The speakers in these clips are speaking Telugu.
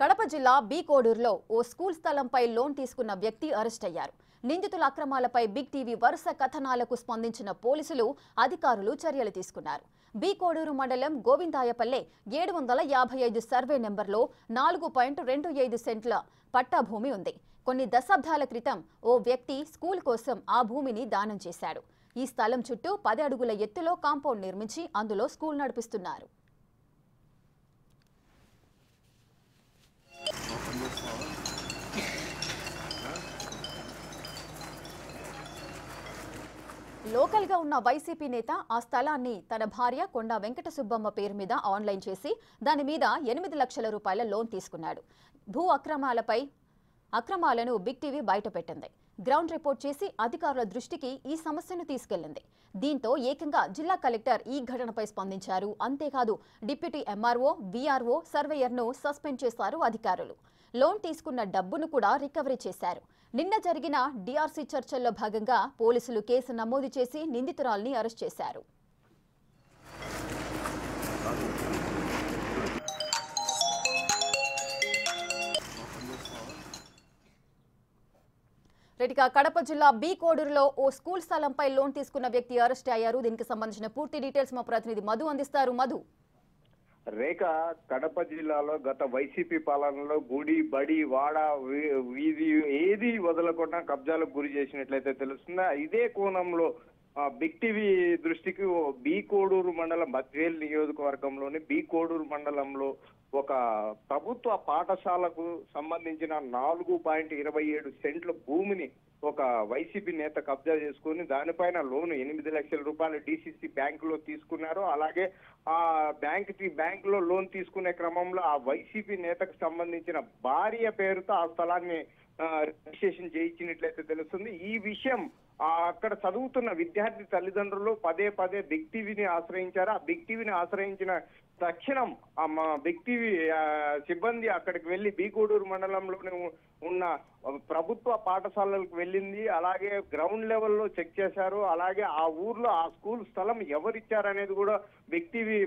కడప జిల్లా బి కోడూరులో ఓ స్కూల్ స్థలంపై లోన్ తీసుకున్న వ్యక్తి అరెస్ట్ అయ్యారు. నిందితుల అక్రమాలపై బిగ్ టీవీ వరుస కథనాలకు స్పందించిన పోలీసులు, అధికారులు చర్యలు తీసుకున్నారు. బి కోడూరు మండలం గోవిందాయపల్లె 755 సర్వే నెంబర్లో 4.25 సెంట్ల పట్టా భూమి ఉంది. కొన్ని దశాబ్దాల క్రితం ఓ వ్యక్తి స్కూల్ కోసం ఆ భూమిని దానం చేశాడు. ఈ స్థలం చుట్టూ 10 అడుగుల ఎత్తులో కాంపౌండ్ నిర్మించి అందులో స్కూల్ నడిపిస్తున్నారు. లోకల్ గా ఉన్న వైసీపీ నేత ఆ స్థలాన్ని తన భార్య కొండా వెంకట సుబ్బమ్మ పేరు మీద ఆన్లైన్ చేసి దాని మీద 8 లక్షల రూపాయల లోన్ తీసుకున్నాడు. భూ అక్రమాలను బిగ్ టీవీ బయటపెట్టింది. గ్రౌండ్ రిపోర్ట్ చేసి అధికారుల దృష్టికి ఈ సమస్యను తీసుకెళ్లింది. దీంతో ఏకంగా జిల్లా కలెక్టర్ ఈ ఘటనపై స్పందించారు. అంతేకాదు డిప్యూటీ ఎంఆర్ఓ, వీఆర్ఓ, సర్వేయర్ను సస్పెండ్ చేశారు అధికారులు. లోన్ తీసుకున్న డబ్బును కూడా రికవరీ చేశారు. నిన్న జరిగిన డిఆర్సీ చర్చల్లో భాగంగా పోలీసులు కేసు నమోదు చేసి నిందితురాల్ని అరెస్ట్ చేశారు. రెడ్డిగా కడప జిల్లా బి కోడూరులో ఓ స్కూల్ స్థలంపై లోన్ తీసుకున్న వ్యక్తి అరెస్ట్ అయ్యారు. దీనికి సంబంధించిన పూర్తి డీటెయిల్స్ మా ప్రతినిధి మధు అందిస్తారు. మధు. రేఖ, కడప జిల్లాలో గత వైసీపీ పాలనలో గుడి, బడి, వాడ, వీధి ఏది వదలకుండా కబ్జాలకు గురి చేసినట్లయితే తెలుస్తుందా. ఇదే కోణంలో బిగ్ టీవీ దృష్టికి బి కోడూరు మండలం బద్వేల్ నియోజకవర్గంలోని బి కోడూరు మండలంలో ఒక ప్రభుత్వ పాఠశాలకు సంబంధించిన 4.27 సెంట్ల భూమిని ఒక వైసీపీ నేత కబ్జా చేసుకుని దానిపైన లోను 8 లక్షల రూపాయలు డిసిసి బ్యాంకులో తీసుకున్నారు. అలాగే ఆ బ్యాంకులో లోన్ తీసుకునే క్రమంలో ఆ వైసీపీ నేతకు సంబంధించిన భార్య పేరుతో ఆ స్థలాన్ని రిజిస్ట్రేషన్ చేయించినట్లయితే తెలుస్తుంది. ఈ విషయం అక్కడ చదువుతున్న విద్యార్థి తల్లిదండ్రులు పదే బిగ్ టీవీని ఆశ్రయించారు. ఆ బిగ్ టీవీని ఆశ్రయించిన తక్షణం బిగ్ టీవీ సిబ్బంది అక్కడికి వెళ్లి బి కోడూరు మండలంలోనే ఉన్న ప్రభుత్వ పాఠశాలలకు వెళ్ళింది. అలాగే గ్రౌండ్ లెవెల్లో చెక్ చేశారు. అలాగే ఆ ఊర్లో ఆ స్కూల్ స్థలం ఎవరిచ్చారనేది కూడా బిగ్ టీవీ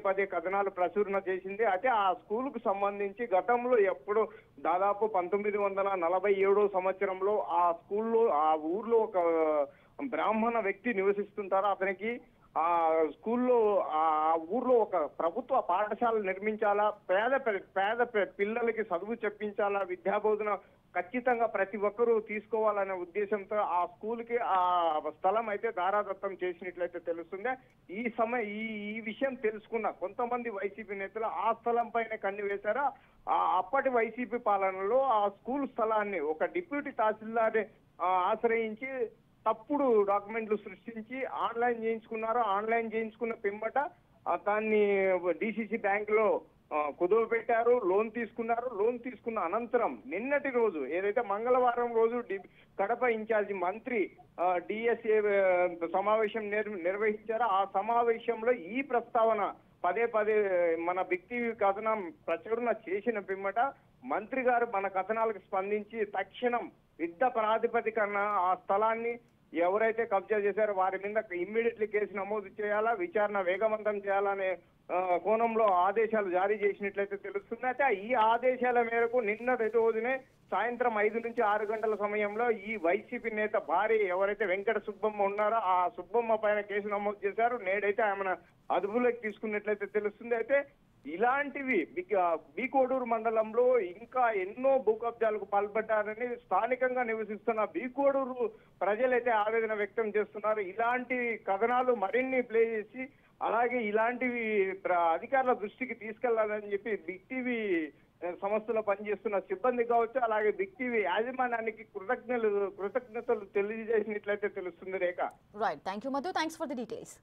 పదే కథనాలు ప్రచురణ చేసింది. అయితే ఆ స్కూల్ కు సంబంధించి గతంలో ఎప్పుడో దాదాపు 1947 సంవత్సరంలో ఆ స్కూల్లో ఆ ఊర్లో ఒక బ్రాహ్మణ వ్యక్తి నివసిస్తుంటారు. అతనికి ఆ స్కూల్లో ఆ ఊర్లో ఒక ప్రభుత్వ పాఠశాల నిర్మించాలా, పేద పిల్లలకి చదువు చెప్పించాలా, విద్యాబోధన ఖచ్చితంగా ప్రతి ఒక్కరూ తీసుకోవాలనే ఉద్దేశంతో ఆ స్కూల్ కి ఆ స్థలం అయితే దారాదత్తం చేసినట్లయితే తెలుస్తుంది. ఈ విషయం తెలుసుకున్న కొంతమంది వైసీపీ నేతలు ఆ స్థలం పైన కన్ను వేశారా. అప్పటి వైసీపీ పాలనలో ఆ స్కూల్ స్థలాన్ని ఒక డిప్యూటీ తహసీల్దార్ ఆశ్రయించి తప్పుడు డాక్యుమెంట్లు సృష్టించి ఆన్లైన్ చేయించుకున్నారు. ఆన్లైన్ చేయించుకున్న పిమ్మట దాన్ని డిసిసి బ్యాంకులో కుదువ పెట్టారు. లోన్ తీసుకున్నారు. లోన్ తీసుకున్న అనంతరం నిన్నటి రోజు ఏదైతే మంగళవారం రోజు కడప ఇన్ఛార్జి మంత్రి డిఎస్ఏ సమావేశం నిర్వహించారో ఆ సమావేశంలో ఈ ప్రస్తావన పదే మన బిగ్ టీవీ కథనం ప్రచురణ చేసిన పిమ్మట మంత్రి గారు మన కథనాలకు స్పందించి తక్షణం యుద్ధ ప్రాతిపదికన ఆ స్థలాన్ని ఎవరైతే కబ్జా చేశారో వారి మీద ఇమ్మీడియట్లీ కేసు నమోదు చేయాలా, విచారణ వేగవంతం చేయాలనే కోణంలో ఆదేశాలు జారీ చేసినట్లయితే తెలుస్తుంది. అయితే ఈ ఆదేశాల మేరకు నిన్నటి రోజునే సాయంత్రం 5 నుంచి 6 గంటల సమయంలో ఈ వైసీపీ నేత భార్య ఎవరైతే వెంకట సుబ్బమ్మ ఉన్నారో ఆ సుబ్బమ్మ పైన కేసు నమోదు చేశారు. నేడైతే ఆమెను అదుపులోకి తీసుకున్నట్లయితే తెలుస్తుంది. అయితే ఇలాంటివి బి కోడూరు మండలంలో ఇంకా ఎన్నో భూ కబ్జాలకు పాల్పడ్డారని స్థానికంగా నివసిస్తున్న బి కోడూరు ప్రజలైతే ఆవేదన వ్యక్తం చేస్తున్నారు. ఇలాంటి కథనాలు మరిన్ని ప్లే చేసి అలాగే ఇలాంటివి అధికారుల దృష్టికి తీసుకెళ్లాలని చెప్పి బిగ్ టీవీ సంస్థలో పనిచేస్తున్న సిబ్బంది కావచ్చు, అలాగే బిగ్ టీవీ యాజమాన్యానికి కృతజ్ఞతలు తెలియజేసినట్లయితే తెలుస్తుంది. Rekha. Right, thank you Madhu, thanks for the details.